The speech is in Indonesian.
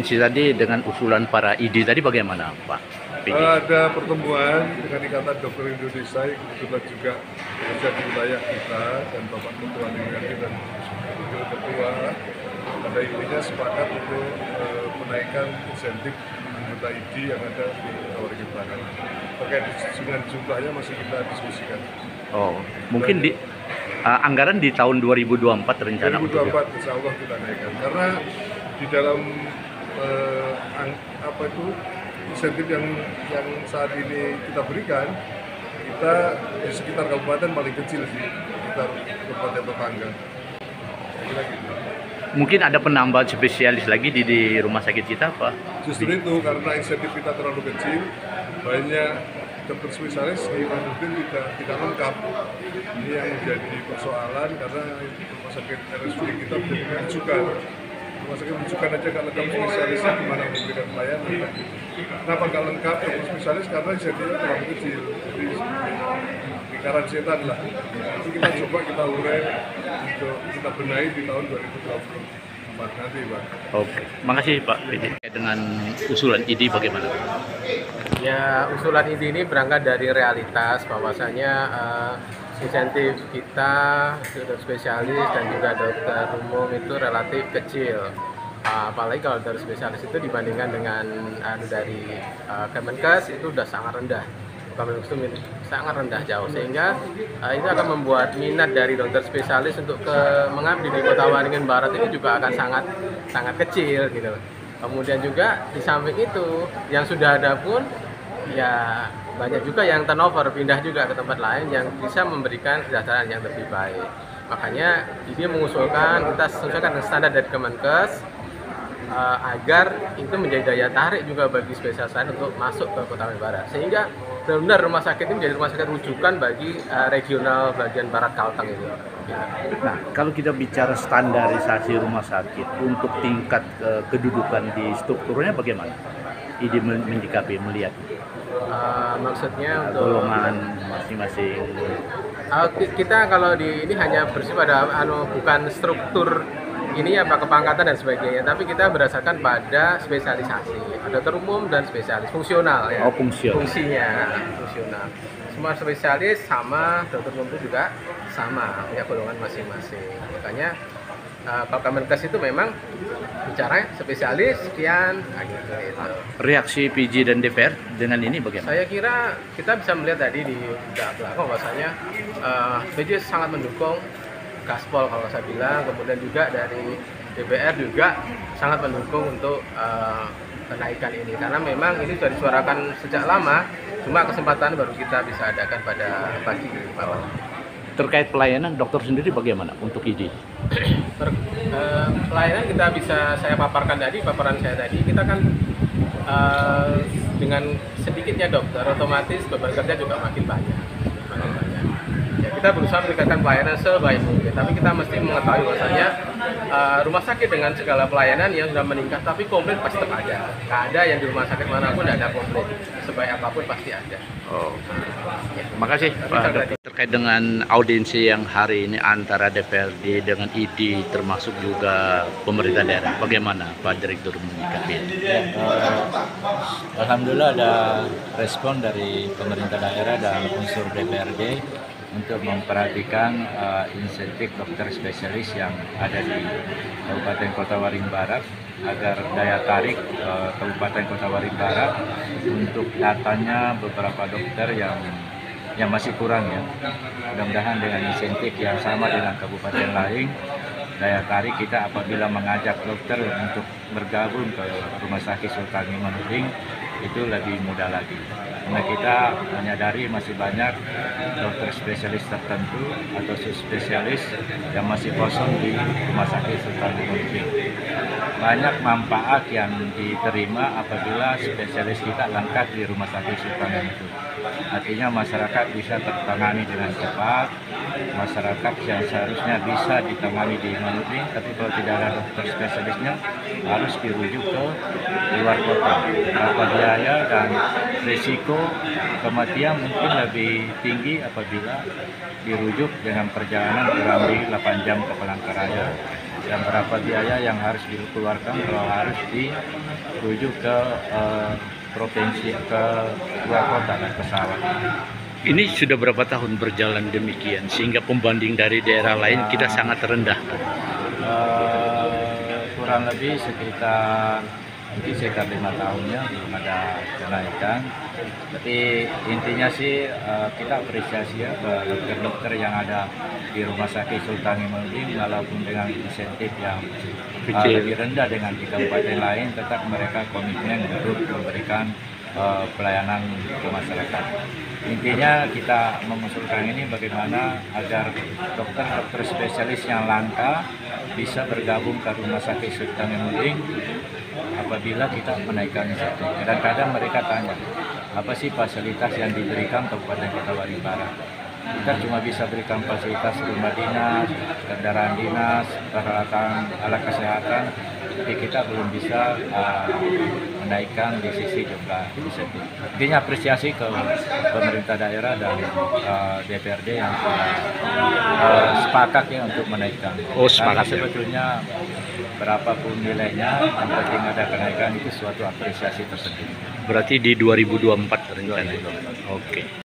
audiensi tadi dengan usulan para ID tadi bagaimana, Pak? PJ? Ada pertemuan dengan Ikatan Dokter Indonesia yang kebetulan juga bekerja di wilayah kita dan Bapak Ketua DPRD dan Wakil Ketua. Pada intinya sepakat untuk menaikkan insentif anggota ID yang ada di Kota Waringin Barat. Terkait dengan jumlahnya masih kita diskusikan. Oh, mungkin di anggaran di tahun 2024 rencana 2024 insya Allah kita naikkan karena di dalam insentif yang saat ini kita berikan, kita di sekitar kabupaten paling kecil sih, sekitar kabupaten tetangga. Kira gitu. Mungkin ada penambahan spesialis lagi di rumah sakit kita, Pak? Justru itu karena insentif kita terlalu kecil, banyak dokter spesialis di Manudin tidak lengkap. Ini yang menjadi persoalan karena rumah sakit RSUD kita menjadi rujukan. Rumah sakit rujukan aja nggak lengkap spesialisnya, gimana memberikan pelayanan? Kenapa nggak lengkap dokter spesialis? Karena insentifnya terlalu kecil. Jadi lingkaran setan lah. Itu kita coba kita urai untuk kita benahi di tahun 2024 nanti, Pak. Oke, makasih Pak PJ. Dengan usulan ID bagaimana? Ya, usulan ini berangkat dari realitas bahwasanya insentif kita dokter spesialis dan juga dokter umum itu relatif kecil. Apalagi kalau dokter spesialis itu dibandingkan dengan dari Kemenkes itu udah sangat rendah. Kemenkes itu sangat rendah jauh, sehingga itu akan membuat minat dari dokter spesialis untuk mengabdi di Kota Waringin Barat ini juga akan sangat kecil gitu. Kemudian juga di samping itu yang sudah ada pun ya banyak juga yang turnover, pindah juga ke tempat lain yang bisa memberikan kesejahteraan yang lebih baik. Makanya ini mengusulkan kita sesuaikan dengan standar dari Kemenkes agar itu menjadi daya tarik juga bagi spesialis lain untuk masuk ke Kota Waringin Barat, sehingga benar-benar rumah sakit ini menjadi rumah sakit rujukan bagi regional bagian barat Kalteng itu. Nah, kalau kita bicara standarisasi rumah sakit untuk tingkat kedudukan di strukturnya bagaimana? ID menyikapi, melihat maksudnya untuk golongan masing-masing. Kita kalau di ini hanya bersifat pada bukan struktur ini apa kepangkatan dan sebagainya, tapi kita berdasarkan pada spesialisasi. Ada dokter umum dan spesialis fungsional ya. Oh, fungsional. Fungsional. Semua spesialis sama, dokter umum itu juga sama, punya golongan masing-masing. Makanya kalau Kemenkes itu memang bicara spesialis sekian gitu. Reaksi PJ dan DPR dengan ini bagaimana? Saya kira kita bisa melihat tadi di belakang bahwasanya PJ sangat mendukung gaspol kalau saya bilang, kemudian juga dari DPR juga sangat mendukung untuk kenaikan ini karena memang ini sudah disuarakan sejak lama, cuma kesempatan baru kita bisa adakan pada pagi malam. Terkait pelayanan dokter sendiri bagaimana untuk ID? Pelayanan kita bisa saya paparan saya tadi, kita kan dengan sedikitnya dokter otomatis beban kerja juga makin banyak. Ya, kita berusaha memberikan pelayanan sebaik mungkin, tapi kita mesti mengetahui bahwasanya rumah sakit dengan segala pelayanan yang sudah meningkat, tapi komplain pasti tetap ada. Nggak ada yang di rumah sakit manapun tidak ada komplain, sebaik apapun pasti ada. Oh, makasih Pak Dokter. Terkait dengan audiensi yang hari ini antara DPRD dengan ID termasuk juga pemerintah daerah, bagaimana Pak Direktur menyikapi ini? Alhamdulillah ada respon dari pemerintah daerah dan unsur DPRD untuk memperhatikan insentif dokter spesialis yang ada di Kabupaten Kota Waringin Barat agar daya tarik Kabupaten Kota Waringin Barat untuk datanya beberapa dokter yang masih kurang ya. Mudah-mudahan dengan insentif yang sama dengan kabupaten lain, daya tarik kita apabila mengajak dokter untuk bergabung ke Rumah Sakit Sultan Imanuddin itu lebih mudah lagi. Karena kita menyadari masih banyak dokter spesialis tertentu atau subspesialis yang masih kosong di Rumah Sakit Sultan Imanuddin. Banyak manfaat yang diterima apabila spesialis kita lengkap di Rumah Sakit Sultan Imanuddin. Artinya masyarakat bisa tertangani dengan cepat, masyarakat yang seharusnya bisa ditangani di Imanuddin, tapi kalau tidak ada dokter spesialisnya harus dirujuk ke luar kota. Berapa biaya dan risiko kematian mungkin lebih tinggi apabila dirujuk dengan perjalanan kurang lebih 8 jam ke Palangkaraya. dan berapa biaya yang harus dikeluarkan kalau harus dirujuk ke provinsi, ke luar kota dan pesawat. Ini sudah berapa tahun berjalan demikian sehingga pembanding dari daerah lain kita sangat rendah. Kurang lebih sekitar 5 tahunnya belum ada kenaikan. Tapi intinya sih kita apresiasi ya ke dokter-dokter yang ada di Rumah Sakit Sultan Imanuddin, walaupun dengan insentif yang lebih rendah dengan di kabupaten lain, tetap mereka komitmen untuk memberikan pelayanan ke masyarakat. Intinya kita mengusulkan ini bagaimana agar dokter-dokter spesialis yang langka bisa bergabung ke Rumah Sakit Sultan Imanuddin apabila kita menaikkan insentif. Kadang-kadang mereka tanya, apa sih fasilitas yang diberikan Kabupaten Kota Waringin Barat? Kita cuma bisa berikan fasilitas rumah dinas, kendaraan dinas, peralatan alat kesehatan, tapi kita belum bisa menaikkan di sisi jumlah insentif. Intinya apresiasi ke pemerintah daerah dan DPRD yang sepakat ya untuk menaikkan. Oh, sepakat. Karena sebetulnya berapapun nilainya, yang penting ada kenaikan, itu suatu apresiasi tersendiri. Berarti di 2024 rencana. Oke.